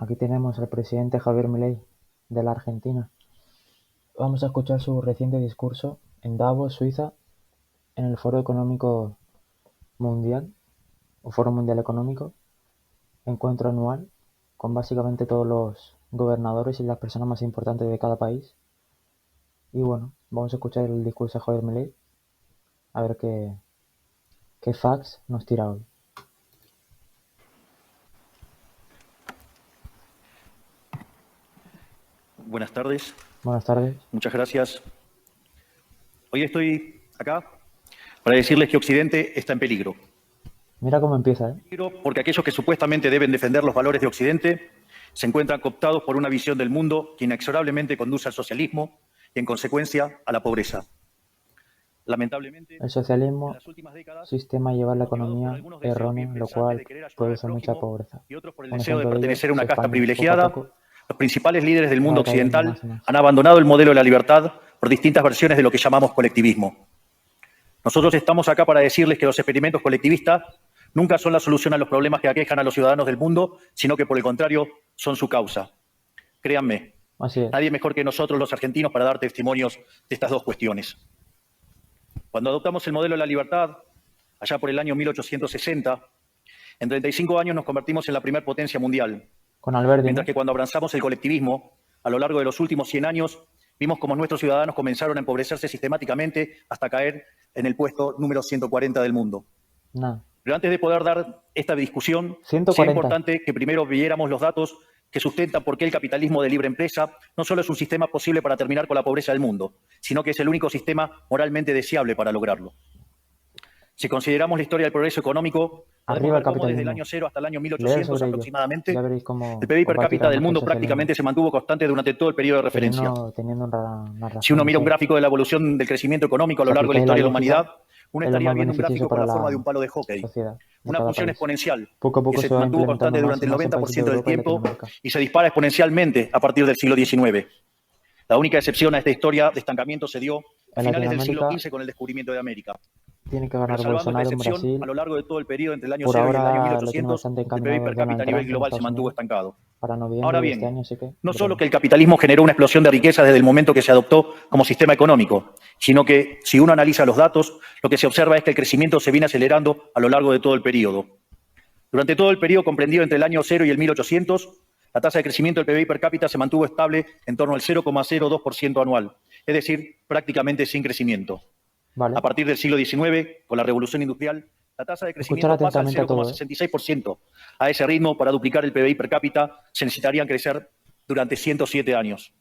Aquí tenemos al presidente Javier Milei de la Argentina. Vamos a escuchar su reciente discurso en Davos, Suiza, en el Foro Económico Mundial, o Foro Mundial Económico, encuentro anual con básicamente todos los gobernadores y las personas más importantes de cada país. Y bueno, vamos a escuchar el discurso de Javier Milei, a ver qué facts nos tira hoy. Buenas tardes. Buenas tardes. Muchas gracias. Hoy estoy acá para decirles que Occidente está en peligro. Mira cómo empieza, ¿eh? Porque aquellos que supuestamente deben defender los valores de Occidente se encuentran cooptados por una visión del mundo que inexorablemente conduce al socialismo y, en consecuencia, a la pobreza. Lamentablemente, el socialismo en las últimas décadas, sistema llevar la economía algunos deseos errónea, lo impensantes cual de querer ayudar produce al mucha prójimo pobreza. y otros por el Un deseo de ejemplo de ello pertenecer a una es casta España. privilegiada, Poco a poco los principales líderes del mundo va cayendo occidental más y más. han abandonado el modelo de la libertad por distintas versiones de lo que llamamos colectivismo. Nosotros estamos acá para decirles que los experimentos colectivistas nunca son la solución a los problemas que aquejan a los ciudadanos del mundo, sino que, por el contrario, son su causa. Créanme, Así es. nadie mejor que nosotros los argentinos para dar testimonios de estas dos cuestiones. Cuando adoptamos el modelo de la libertad, allá por el año 1860, en 35 años nos convertimos en la primera potencia mundial. Con Alberti, Mientras que cuando abrazamos el colectivismo, a lo largo de los últimos 100 años, vimos cómo nuestros ciudadanos comenzaron a empobrecerse sistemáticamente hasta caer en el puesto número 140 del mundo. Nada. Pero antes de poder dar esta discusión, 140. sería importante que primero viéramos los datos que sustentan por qué el capitalismo de libre empresa no solo es un sistema posible para terminar con la pobreza del mundo, sino que es el único sistema moralmente deseable para lograrlo. Si consideramos la historia del progreso económico, Arriba el podemos ver cómo desde capitalismo. el año 0 hasta el año Leer 1800 sobre ello. aproximadamente, Ya veréis cómo el PBI per os va a cápita tirar del mucho mundo el prácticamente se mantuvo constante durante todo el periodo de referencia. Teniendo una razón. Si uno mira un gráfico de la evolución del crecimiento económico a lo largo de la historia de la humanidad, uno estaría viendo un gráfico con la forma de un palo de hockey. Una función exponencial Poco a poco que se se va mantuvo implementando constante durante el más en países de 90% del Europa y tiempo Latinoamérica. y se dispara exponencialmente a partir del siglo XIX. La única excepción a esta historia de estancamiento se dio a En finales del siglo Latinoamérica XV con el descubrimiento de América. tiene que Pero ganar salvando esta Bolsonaro en excepción, Brasil. a lo largo de todo el periodo entre el año Por 0 y el año ahora lo tiene 1800, bastante el PBI encaminado per cápita a Donald nivel Trump en global se Estados mantuvo Unidos estancado. para noviembre Ahora de este bien, año, así que no solo que el capitalismo generó una explosión de riqueza desde el momento que se adoptó como sistema económico, sino que, si uno analiza los datos, lo que se observa es que el crecimiento se viene acelerando a lo largo de todo el periodo. Durante todo el periodo comprendido entre el año 0 y el 1800, la tasa de crecimiento del PBI per cápita se mantuvo estable en torno al 0,02% anual, es decir, prácticamente sin crecimiento. vale. A partir del siglo XIX, con la revolución industrial, la tasa de Escuchar crecimiento pasa al atentamente a todo, 0,66%. A ese ritmo, para duplicar el PBI per cápita, se necesitarían crecer durante 107 años.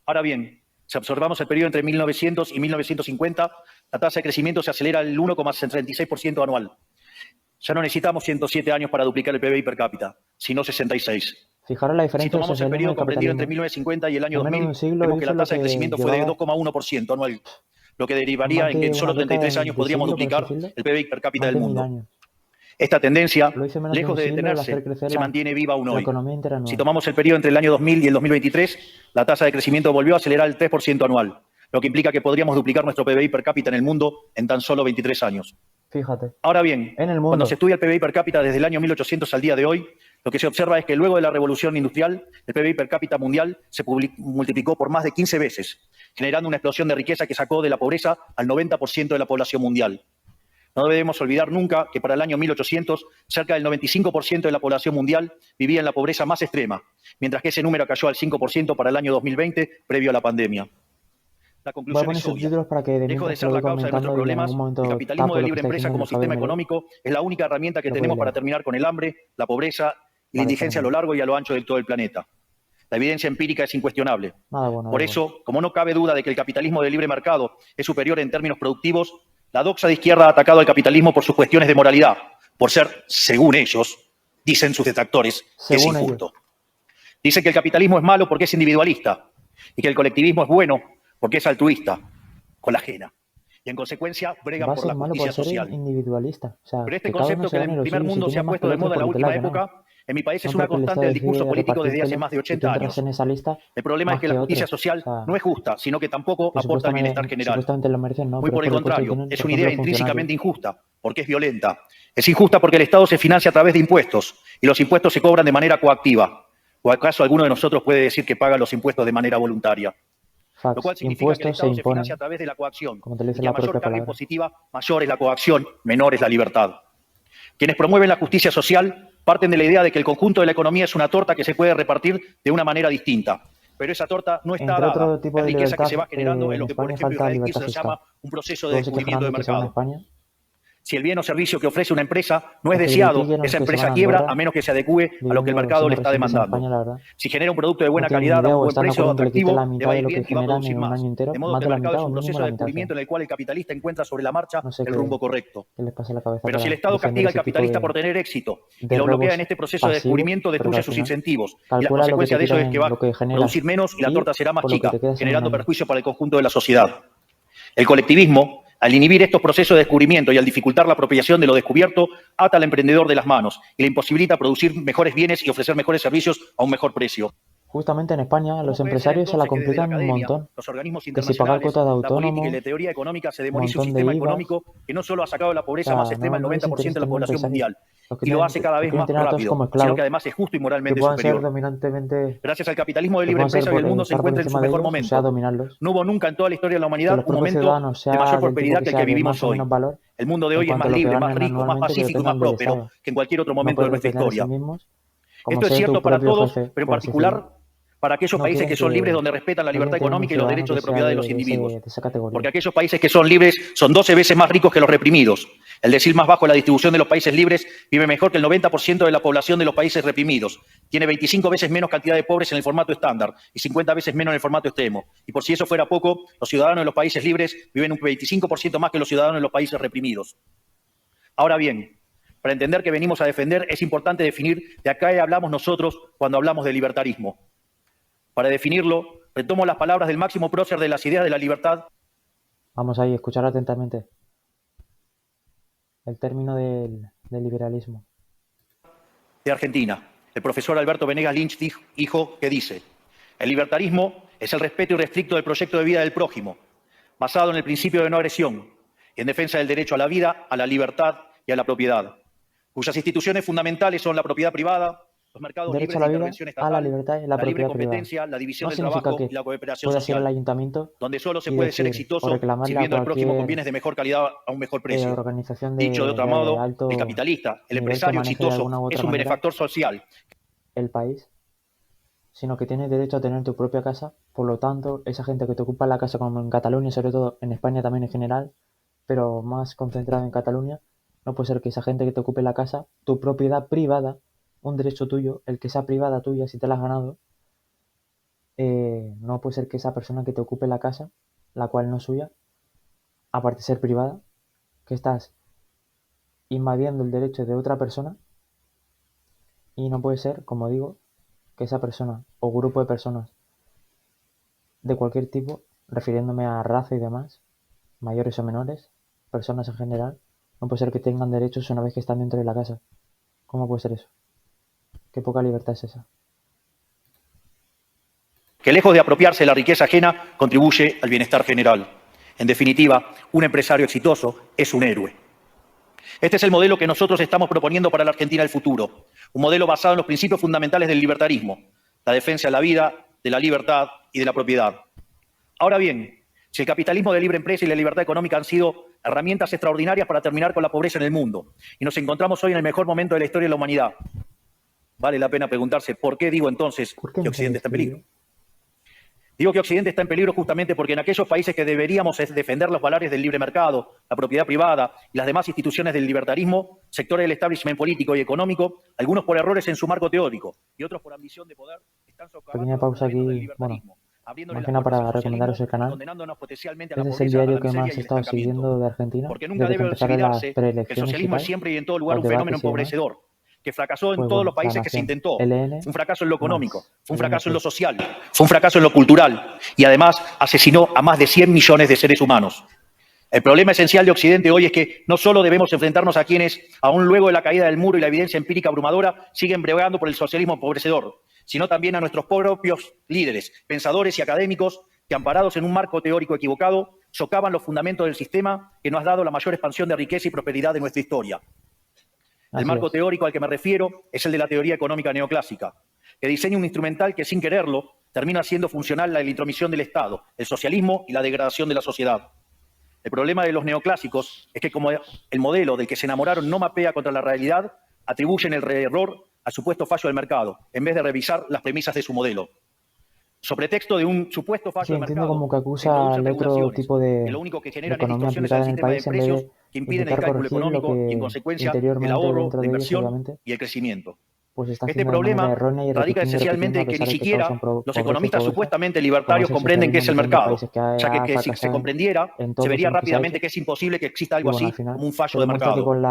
Ahora bien, si observamos el periodo entre 1900 y 1950, la tasa de crecimiento se acelera al 1,36% anual. Ya no necesitamos 107 años para duplicar el PBI per cápita, sino 66. Fijaros la Si diferencia tomamos el socialismo y periodo comprendido entre capitalismo. 1950 y el año En menos de 2000, un siglo vemos que hizo la lo tasa de que crecimiento fue de llevaba 2,1% anual, lo que más derivaría en que de en solo una década 33 años de podríamos siglo, por así duplicar decirlo, el PBI per cápita más del de 1000 mundo. años. Esta tendencia, Lo hizo menos de lejos un de siglo al hacer detenerse, crecer se mantiene viva aún la hoy. economía interanual. Si tomamos el periodo entre el año 2000 y el 2023, la tasa de crecimiento volvió a acelerar el 3% anual, lo que implica que podríamos duplicar nuestro PBI per cápita en el mundo en tan solo 23 años. Fíjate. Ahora bien, En el mundo. cuando se estudia el PBI per cápita desde el año 1800 al día de hoy, lo que se observa es que luego de la revolución industrial, el PBI per cápita mundial se multiplicó por más de 15 veces, generando una explosión de riqueza que sacó de la pobreza al 90% de la población mundial. No debemos olvidar nunca que para el año 1800, cerca del 95% de la población mundial vivía en la pobreza más extrema, mientras que ese número cayó al 5% para el año 2020, previo a la pandemia. La Voy a conclusión poner es obvia. subtítulos para que de Lejos de mientras ser lo la voy causa de nuestros comentando y en problemas, algún momento el capitalismo tapo de lo que libre está empresa diciendo como Javier sistema Milei. económico es la única herramienta que Lo tenemos puede para leer. terminar con el hambre, la pobreza y la Vale, indigencia a lo fenomenal. largo y a lo ancho de todo el planeta. La evidencia empírica es incuestionable. Nada bueno. Por eso, como no cabe duda de que el capitalismo de libre mercado es superior en términos productivos, la doxa de izquierda ha atacado al capitalismo por sus cuestiones de moralidad, por ser, según ellos, dicen sus detractores, que es Según injusto. Dicen que el capitalismo es malo porque es individualista y que el colectivismo es bueno porque es altruista, con la ajena. Y en consecuencia bregan Va a por ser la malo justicia por ser social. individualista. O sea, Pero este que cada uno concepto se que gane en el los primer suyos. Si mundo se tiene ha más que puesto el de otro, moda en la porque te la última ha ganado. época, en mi país es No una porque el constante Estado del discurso decide político desde hace repartírselo más de y 80 tú entras años. en esa lista El problema es más que que la justicia otros. social O sea, no es justa, sino que tampoco que aporta al bienestar general. supuestamente lo merecen, no, Muy pero por es el por el coste que contrario, tienen, es por una ejemplo, idea los funcionarios. intrínsecamente injusta, porque es violenta. Es injusta porque el Estado se financia a través de impuestos y los impuestos se cobran de manera coactiva. ¿O acaso alguno de nosotros puede decir que paga los impuestos de manera voluntaria? Lo Facts. cual significa que el Impuestos se Estado se financia a imponen, través de la coacción, como te lo y dice que a la mayor propia carga palabra. impositiva, mayor es la coacción, menor es la libertad. Quienes promueven la justicia social parten de la idea de que el conjunto de la economía es una torta que se puede repartir de una manera distinta. Pero esa torta no está Entre dada. otro tipo Es de riqueza que libertad, se va generando en en lo que, por España ejemplo, falta Israel libertad Kirchner fiscal. llama un proceso de Luego se descubrimiento quejarán de de que se van a mercado. España, Si el bien o servicio que ofrece una empresa no es los que deseado, critiquen a los esa que se van empresa a quiebra Andorra a menos que se adecue a lo que el viviendo, mercado siendo le está residentes en demandando. España, la verdad. Si genera un producto de No buena tienen ni calidad a idea un o buen están de precio acuerdo en que le quiten la atractivo, le mitad va a de ir lo bien que y va a generan producir en un más. año entero, De modo más que de el la mercado mitad es o un mínimo proceso la de mitad. O sea, descubrimiento en el cual el capitalista encuentra sobre la marcha no sé el qué, rumbo correcto. qué les pasa en la cabeza Pero si para el Estado defender castiga al ese tipo capitalista por tener éxito y de lo bloquea en robos este proceso de pasivos, descubrimiento, pero que destruye al sus final incentivos. Y la calcula lo que consecuencia te de eso es quitan que en va lo que a producir generas menos y la y torta será más por lo que chica, te quedas en un generando año. perjuicio para el conjunto de la sociedad. El colectivismo, al inhibir estos procesos de descubrimiento y al dificultar la apropiación de lo descubierto, ata al emprendedor de las manos y le imposibilita producir mejores bienes y ofrecer mejores servicios a un mejor precio. Justamente en España ¿Cómo los puede ser empresarios se la entonces que desde la complican un academia, montón. los organismos Que si pagar internacionales, cuota de la política y la autónomos, teoría económica se un demonice un montón de sistema IVAs? económico que no solo ha sacado de la O pobreza más sea, extrema al no les 90% interesa de la tener población empresarios. mundial Los que y lo tienen, hace cada los vez quieren más tener a todos rápido, como sino que esclavos, además es justo y que moralmente puedan ser superior? dominantemente, Gracias al capitalismo de que libre puedan ser empresa, hoy el mundo se estar por encuentra en su encima de mejor ellos, o sea, momento. dominarlos. No hubo nunca en toda la historia de la Que humanidad los un propios momento ciudadanos, de sea mayor del tipo prosperidad que que el que sea, de vivimos más o hoy. menos valor, El mundo de en hoy es cuanto más a lo que libre, más ganen rico, más anualmente, que pacífico y más dependan del próspero Estado. que en cualquier otro No momento de poder nuestra depender de sí historia. mismos, como Esto es ser tu cierto para propio todos, jefe, pero en por así decirlo. particular para aquellos No países quieren que son libres donde respetan la no libertad quieren tener un económica y los ciudadano derechos que de sea propiedad de los individuos. de esa categoría. Porque aquellos países que son libres son 12 veces más ricos que los reprimidos. El decil más bajo de la distribución de los países libres vive mejor que el 90% de la población de los países reprimidos. Tiene 25 veces menos cantidad de pobres en el formato estándar y 50 veces menos en el formato extremo. Y por si eso fuera poco, los ciudadanos de los países libres viven un 25% más que los ciudadanos de los países reprimidos. Ahora bien, para entender que venimos a defender, es importante definir de a qué hablamos nosotros cuando hablamos de libertarismo. Para definirlo, retomo las palabras del máximo prócer de las ideas de la libertad. Vamos ahí, escuchar atentamente el término del liberalismo. De Argentina, el profesor Alberto Venegas Lynch dijo que dice: el libertarismo es el respeto irrestricto del proyecto de vida del prójimo, basado en el principio de no agresión y en defensa del derecho a la vida, a la libertad y a la propiedad, cuyas instituciones fundamentales son la propiedad privada, los mercados Derecho libres a de la vida, intervención a la estatal, libertad y la la libre propiedad privada. competencia, la división No del significa trabajo que y la cooperación puedas ir al social, ayuntamiento donde solo se y puede ser decir, o exitoso reclamarle a sirviendo al prójimo con cualquier bienes de mejor calidad a un mejor precio. organización Dicho de otro de modo, el alto capitalista, el nivel que empresario maneje de exitoso, alguna u es otra un manera benefactor social. el país, sino que tienes derecho a tener tu propia casa. Por lo tanto, esa gente que te ocupa la casa, como en Cataluña, sobre todo en España también en general, pero más concentrada en Cataluña, no puede ser que esa gente que te ocupe la casa, tu propiedad privada, un derecho tuyo, el que sea privada tuya si te la has ganado, no puede ser que esa persona que te ocupe la casa, la cual no es suya, aparte de ser privada, que estás invadiendo el derecho de otra persona, y no puede ser, como digo, que esa persona o grupo de personas de cualquier tipo, refiriéndome a raza y demás, mayores o menores, personas en general, no puede ser que tengan derechos una vez que están dentro de la casa. ¿Cómo puede ser eso? Qué poca libertad es esa. Que lejos de apropiarse de la riqueza ajena, contribuye al bienestar general. En definitiva, un empresario exitoso es un héroe. Este es el modelo que nosotros estamos proponiendo para la Argentina del futuro. Un modelo basado en los principios fundamentales del libertarismo, la defensa de la vida, de la libertad y de la propiedad. Ahora bien, si el capitalismo de libre empresa y la libertad económica han sido herramientas extraordinarias para terminar con la pobreza en el mundo, y nos encontramos hoy en el mejor momento de la historia de la humanidad, vale la pena preguntarse por qué digo entonces ¿Por qué que no Occidente está en sabéis peligro. Digo que Occidente está en peligro justamente porque en aquellos países que deberíamos defender los valores del libre mercado, la propiedad privada y las demás instituciones del libertarismo, sectores del establishment político y económico, algunos por errores en su marco teórico y otros por ambición de poder, están socavando Pequeña los pausa fundamentos del aquí, bueno, libertarismo, abriéndole más las que nada puertas para al recomendaros el socialismo y canal. condenándonos potencialmente a la Este es el pobreza, a diario la que miseria más y he el estado estancamiento. siguiendo de Argentina, Porque nunca desde que debe empezaron las olvidarse que el preelecciones y socialismo es tal, siempre y en todo lugar los un fenómeno debates y demás. empobrecedor, que fracasó en Pues todos bueno, los La países que se Nación, intentó. LN Fue un fracaso en lo económico, más fue un fracaso en lo LNP. social, fue un fracaso en lo cultural y además asesinó a más de 100 millones de seres humanos. El problema esencial de Occidente hoy es que no solo debemos enfrentarnos a quienes, aún luego de la caída del muro y la evidencia empírica abrumadora, siguen bregando por el socialismo empobrecedor, sino también a nuestros propios líderes, pensadores y académicos que, amparados en un marco teórico equivocado, socavan los fundamentos del sistema que nos ha dado la mayor expansión de riqueza y prosperidad de nuestra historia. El Así marco es. teórico al que me refiero es el de la teoría económica neoclásica, que diseña un instrumental que sin quererlo termina haciendo funcional la intromisión del Estado, el socialismo y la degradación de la sociedad. El problema de los neoclásicos es que como el modelo del que se enamoraron no mapea contra la realidad, atribuyen el error al supuesto fallo del mercado, en vez de revisar las premisas de su modelo. Sobre texto de un supuesto Sí, fallo de entiendo mercado, como que se acusa introducen al otro regulaciones tipo que lo de único que generan es economía distorsiones al aplicada en el sistema de país en vez precios de que impiden el intentar cálculo corregir lo económico y, en que consecuencia, el interiormente ahorro, dentro la de ellos, inversión obviamente, y el crecimiento. pues se está Este haciendo de manera problema errónea y radica repitiendo y esencialmente repitiendo a en que ni pesar de que causan siquiera los pobreza y economistas pobreza, supuestamente como es libertarios el comprenden qué es el socialismo en un montón de mercado, países que ya ha que si se fracasado comprendiera, en se todos vería en los que se ha rápidamente hecho. que es imposible que exista Y algo bueno, al así final como un fallo se de demuestra que mercado. con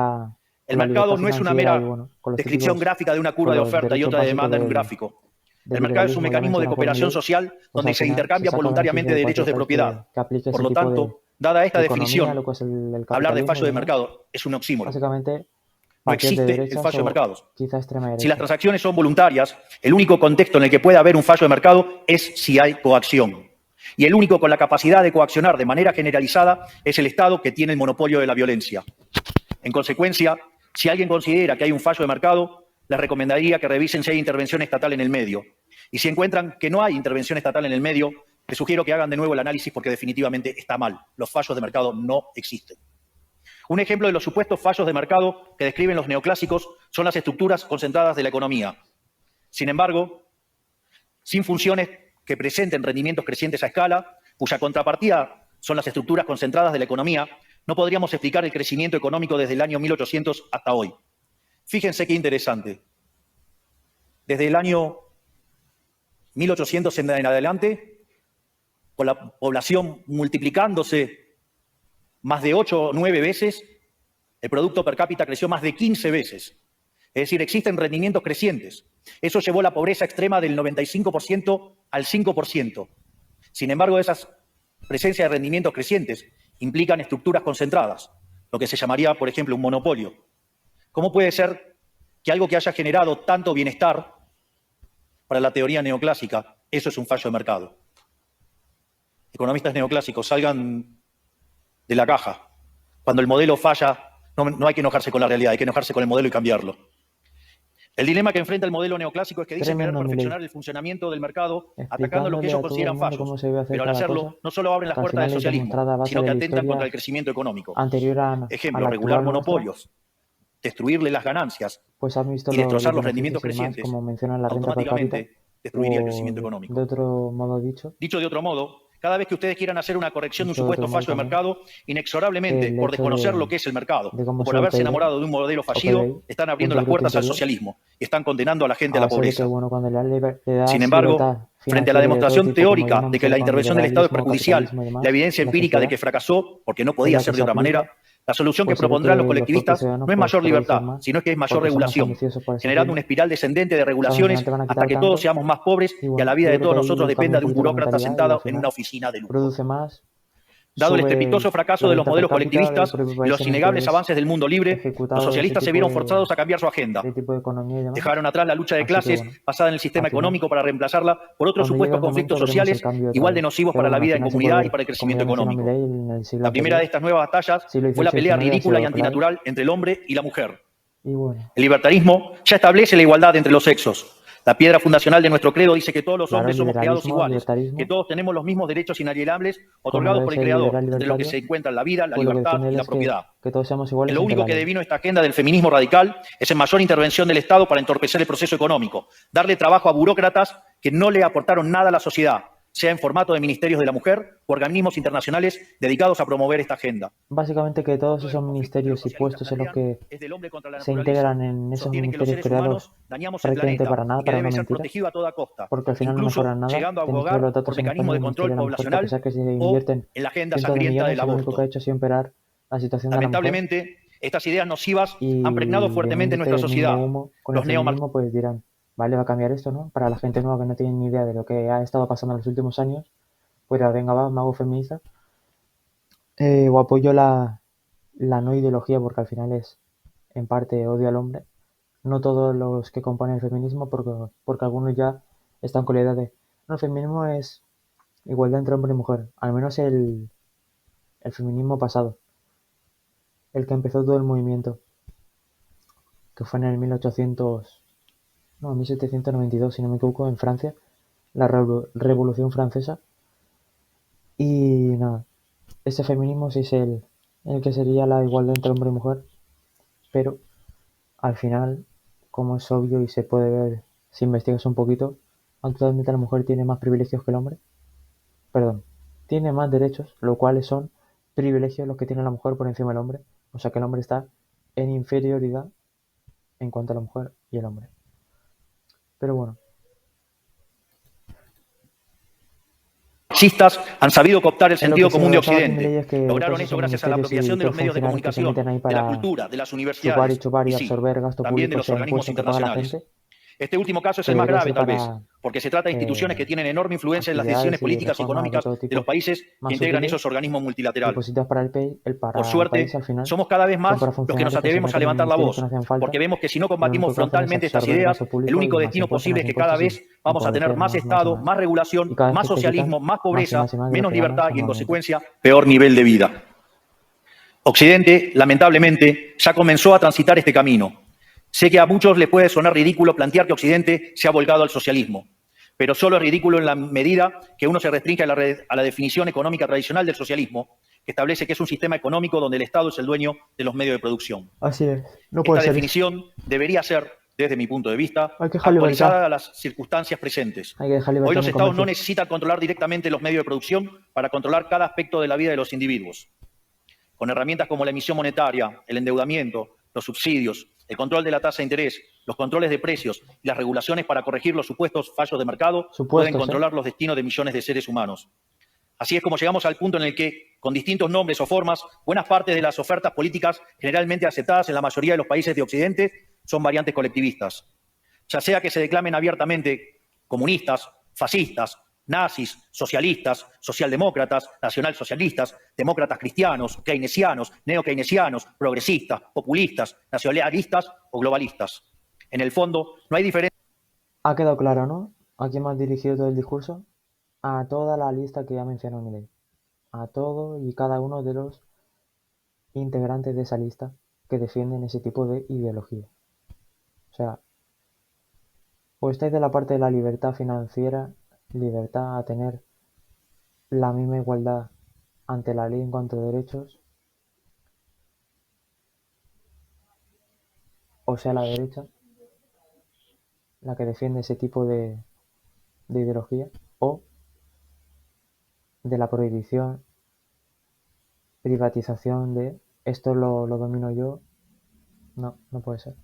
El la mercado libertad no es una financiera y mera bueno, con los descripción típicos, gráfica de una con curva de los oferta y derechos otra de básicos demanda en un gráfico. del El mercado es un liberalismo ya mecanismo de mencionado por cooperación Milei, social pues donde al se final se intercambian saca beneficio voluntariamente de derechos cualquier de país propiedad. que aplique Por ese lo tipo tanto, dada esta de economía, definición, lo que es el hablar de capitalismo y fallo de demás. mercado es un oxímoron. Básicamente, No partidos de existe el derechas fallo de o mercados. quizá extrema Si las derecha. transacciones son voluntarias, el único contexto en el que puede haber un fallo de mercado es si hay coacción. Y el único con la capacidad de coaccionar de manera generalizada es el Estado, que tiene el monopolio de la violencia. En consecuencia, si alguien considera que hay un fallo de mercado, les recomendaría que revisen si hay intervención estatal en el medio. Y si encuentran que no hay intervención estatal en el medio, les sugiero que hagan de nuevo el análisis porque definitivamente está mal. Los fallos de mercado no existen. Un ejemplo de los supuestos fallos de mercado que describen los neoclásicos son las estructuras concentradas de la economía. Sin embargo, sin funciones que presenten rendimientos crecientes a escala, cuya contrapartida son las estructuras concentradas de la economía, no podríamos explicar el crecimiento económico desde el año 1800 hasta hoy. Fíjense qué interesante. Desde el año 1800 en adelante, con la población multiplicándose más de 8 o 9 veces, el producto per cápita creció más de 15 veces. Es decir, existen rendimientos crecientes. Eso llevó la pobreza extrema del 95% al 5%. Sin embargo, esas presencias de rendimientos crecientes implican estructuras concentradas, lo que se llamaría, por ejemplo, un monopolio. ¿Cómo puede ser que algo que haya generado tanto bienestar para la teoría neoclásica, eso es un fallo de mercado? Economistas neoclásicos, salgan de la caja. Cuando el modelo falla, no hay que enojarse con la realidad, hay que enojarse con el modelo y cambiarlo. El dilema que enfrenta el modelo neoclásico es que dice querer Tremendo Milei, perfeccionar el funcionamiento del mercado atacando lo que explicándole ellos a todo el consideran mundo fallos, cómo se debe hacer pero al cada cosa, hacerlo no solo abren las que al puertas del final es socialismo, demostrada a base sino que de la atentan contra el historia crecimiento económico. anterior a Ejemplo, la regular actual nuestra, monopolios, destruirle las ganancias pues han visto y los destrozar los beneficios rendimientos y demás, crecientes, como menciona la renta per cápita, automáticamente destruiría el crecimiento o de económico. otro modo dicho, Dicho de otro modo, cada vez que ustedes quieran hacer una corrección de un dicho de otro supuesto modo fallo de también, mercado, inexorablemente, el por hecho desconocer lo que es el mercado de o cómo por sube el haberse PIB enamorado de un modelo o fallido, PBI, están abriendo Producto las Bruto puertas al Interior, socialismo y están condenando a la gente a a la base de que, pobreza. bueno, cuando le Sin das libertad embargo, frente a la financiera y de todo demostración tipo, como teórica de llamamos que en la cuanto intervención del Estado es liberalismo, perjudicial, capitalismo y la demás, evidencia en la empírica de sociedad, que fracasó porque no que es podía la que ser de se otra manera, aplica, la solución que pues se ve propondrán los que los propios colectivistas ciudadanos no es pues mayor producen libertad, más sino que es mayor porque son más regulación, ambiciosos, por así generando decirlo, una espiral descendente de saben que no regulaciones te van a hasta quitar que todos tanto seamos más pobres y y a la bueno, vida yo de creo que todos nosotros ahí cambia dependa un de un poquito la burócrata mentalidad y al sentado en final una oficina de lujo. produce más, Dado el sube estrepitoso fracaso la de los renta per modelos cápita del colectivistas propio y país los en el que innegables es avances del mundo libre, los ejecutado ese socialistas se tipo vieron forzados a cambiar su de agenda. tipo de economía y demás. Dejaron atrás la lucha de Así que clases bueno, basada en el al sistema final, económico para reemplazarla por otros cuando llegue supuestos el momento conflictos veremos el sociales cambio otra igual de vez. nocivos Pero para la bueno, al vida en final se comunidad y puede, para el como crecimiento ya mencionó económico. Milei en el siglo La primera de anterior, estas nuevas batallas siglo fue la XVIII y pelea XIX ha ridícula y sido clave. antinatural entre el hombre y la mujer. Y bueno, El libertarismo ya establece la igualdad entre los sexos. La piedra fundacional de nuestro credo dice que todos los claro, hombres somos creados liberalismo, iguales, que libertarismo, todos tenemos los mismos derechos inalienables como lo otorgados por es el el Creador, liberal entre los que libertario, se encuentran la vida, la pues lo que libertad defiende él y la es propiedad. que todos seamos En iguales lo ante único la que ley. devino esta agenda del feminismo radical es en mayor intervención del Estado para entorpecer el proceso económico, darle trabajo a burócratas que no le aportaron nada a la sociedad, sea en formato de ministerios de la mujer o organismos internacionales dedicados a promover esta agenda. Básicamente que todos Uno de esos los conflictos que los ministerios y socialistas puestos en los plantean que es del hombre contra la se naturaleza. integran en esos Sostienen que los ministerios seres creados humanos dañamos el prácticamente planeta para nada, y que para debe una ser mentira, protegido a toda costa, porque al final no incluso mejoran nada. llegando a Tienes que ver abogar los por datos en España mecanismos del de Ministerio control de la Mujer, que a pesar poblacional que se o invierten en la agenda cientos de sangrienta millones, del lo único que ha aborto. hecho ha sido empeorar la situación de la mujer. Lamentablemente, estas ideas nocivas han pregnado Y fuertemente en nuestra vendiéndote mismo sociedad. humo con el Los feminismo, pues dirán, vale, va a cambiar esto, ¿no? Para la gente nueva que no tiene ni idea de lo que ha estado pasando en los últimos años, pues dirá, venga, va, me hago feminista. O apoyo la no ideología, porque al final es, en parte, odio al hombre. No todos los que componen el feminismo, porque algunos ya están con la idea de, no, el feminismo es igualdad entre hombre y mujer. Al menos el feminismo pasado, el que empezó todo el movimiento, que fue en el 1800, no, 1792, si no me equivoco, en Francia, la Revolución Francesa. Y nada, ese feminismo sí es el que sería la igualdad entre hombre y mujer, pero al final, como es obvio y se puede ver si investigas un poquito, actualmente la mujer tiene más privilegios que el hombre. Perdón, tiene más derechos, lo cual son privilegios los que tiene la mujer por encima del hombre. O sea que el hombre está en inferioridad en cuanto a la mujer y el hombre. Pero bueno, Marxistas han sabido cooptar el en lo sentido que se común de basaba Kim Milei Occidente. es que Lograron todos eso esos gracias a la ministerios apropiación y de todos los los medios de funcionarios que se comunicación, meten ahí de la para cultura, de las chupar y universidades chupar y y sí, absorber gasto también de público, los sea organismos impuestos que paga la internacionales. gente, Este último caso es que el más debería grave, ser tal vez, para porque se trata de instituciones que tienen enorme influencia en las decisiones actividades y políticas y reformas de económicas todo de los tipo países que más integran útiles esos organismos y multilaterales. positivas para Por para el país al suerte, final, somos cada vez son más para los que nos funcionarios que se atrevemos a meten en levantar la ministerios que no voz, hacían falta porque vemos que si no y lo único combatimos que hacen es frontalmente estas absorber ideas, gasto el público y único más destino impuestos, posible más es que cada impuestos y vez vamos a tener más empobrecernos más y Estado, más. más Y regulación, cada vez más que te quitan socialismo, más más y pobreza, más y más de lo menos que ganas libertad y, en anualmente. consecuencia, peor nivel de vida. Occidente, lamentablemente, ya comenzó a transitar este camino. Sé que a muchos les puede sonar ridículo plantear que Occidente se ha volcado al socialismo, pero solo es ridículo en la medida que uno se restringe a la definición económica tradicional del socialismo, que establece que es un sistema económico donde el Estado es el dueño de los medios de producción. Así es, no puede Esta ser eso. definición debería ser, desde mi punto de vista, Hay que dejar libertad, actualizada a las circunstancias presentes. hay que dejar Hoy libertad los en el Estados no comercio. necesitan controlar directamente los medios de producción para controlar cada aspecto de la vida de los individuos. Con herramientas como la emisión monetaria, el endeudamiento, los subsidios, el control de la tasa de interés, los controles de precios y las regulaciones para corregir los supuestos fallos de mercado, pueden Supuestos, ¿eh? controlar los destinos de millones de seres humanos. Así es como llegamos al punto en el que, con distintos nombres o formas, buenas partes de las ofertas políticas generalmente aceptadas en la mayoría de los países de Occidente son variantes colectivistas. Ya sea que se declamen abiertamente comunistas, fascistas, nazis, socialistas, socialdemócratas, nacionalsocialistas, demócratas cristianos, keynesianos, neokeynesianos, progresistas, populistas, nacionalistas o globalistas. En el fondo, no hay diferencia. Ha quedado claro, ¿no? ¿A quién me has dirigido todo el discurso? A toda la lista que ha mencionado Milei. A todo y cada uno de los integrantes de esa lista que defienden ese tipo de ideología. O sea, o estáis de la parte de la libertad financiera, libertad a tener la misma igualdad ante la ley en cuanto a derechos, o sea, la derecha, la que defiende ese tipo de ideología, o de la prohibición, privatización de esto lo domino yo. No, no puede ser.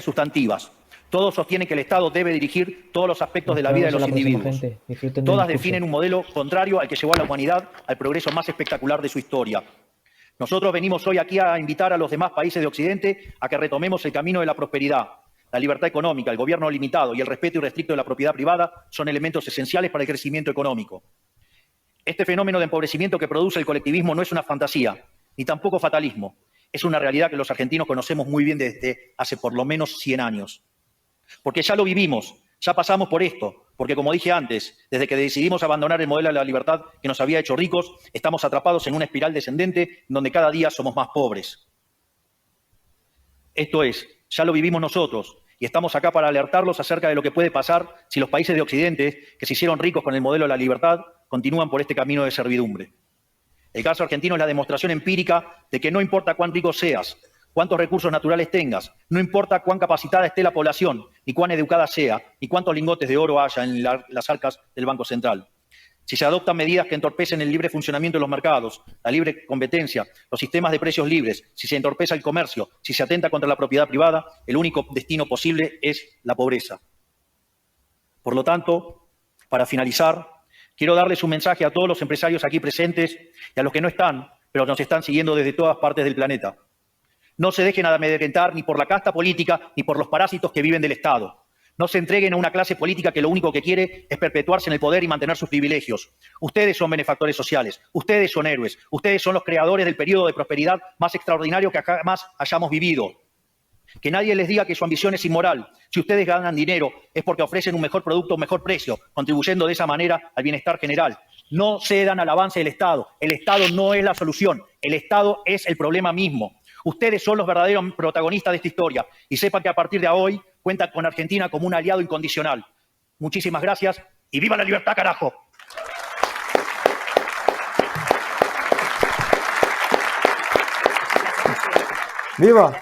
Sustantivas. Todos sostienen que el Estado debe dirigir todos los aspectos de Nos la vida de vemos en los la próxima, individuos. gente. Disfruten del Todas discurso. definen un modelo contrario al que llevó a la humanidad al progreso más espectacular de su historia. Nosotros venimos hoy aquí a invitar a los demás países de Occidente a que retomemos el camino de la prosperidad. La libertad económica, el gobierno limitado y el respeto irrestricto de la propiedad privada son elementos esenciales para el crecimiento económico. Este fenómeno de empobrecimiento que produce el colectivismo no es una fantasía, ni tampoco fatalismo. Es una realidad que los argentinos conocemos muy bien desde hace por lo menos 100 años. Porque ya lo vivimos, ya pasamos por esto, porque como dije antes, desde que decidimos abandonar el modelo de la libertad que nos había hecho ricos, estamos atrapados en una espiral descendente donde cada día somos más pobres. Esto es, ya lo vivimos nosotros y estamos acá para alertarlos acerca de lo que puede pasar si los países de Occidente, que se hicieron ricos con el modelo de la libertad, continúan por este camino de servidumbre. El caso argentino es la demostración empírica de que no importa cuán rico seas, cuántos recursos naturales tengas, no importa cuán capacitada esté la población, ni cuán educada sea, ni cuántos lingotes de oro haya en las arcas del Banco Central. Si se adoptan medidas que entorpecen el libre funcionamiento de los mercados, la libre competencia, los sistemas de precios libres, si se entorpece el comercio, si se atenta contra la propiedad privada, el único destino posible es la pobreza. Por lo tanto, para finalizar, quiero darles un mensaje a todos los empresarios aquí presentes y a los que no están, pero nos están siguiendo desde todas partes del planeta. No se dejen amedrentar ni por la casta política ni por los parásitos que viven del Estado. No se entreguen a una clase política que lo único que quiere es perpetuarse en el poder y mantener sus privilegios. Ustedes son benefactores sociales, ustedes son héroes, ustedes son los creadores del periodo de prosperidad más extraordinario que jamás hayamos vivido. Que nadie les diga que su ambición es inmoral. Si ustedes ganan dinero es porque ofrecen un mejor producto a un mejor precio, contribuyendo de esa manera al bienestar general. No cedan al avance del Estado. El Estado no es la solución. El Estado es el problema mismo. Ustedes son los verdaderos protagonistas de esta historia y sepan que a partir de hoy cuenta con Argentina como un aliado incondicional. Muchísimas gracias y ¡viva la libertad, carajo! ¡Viva!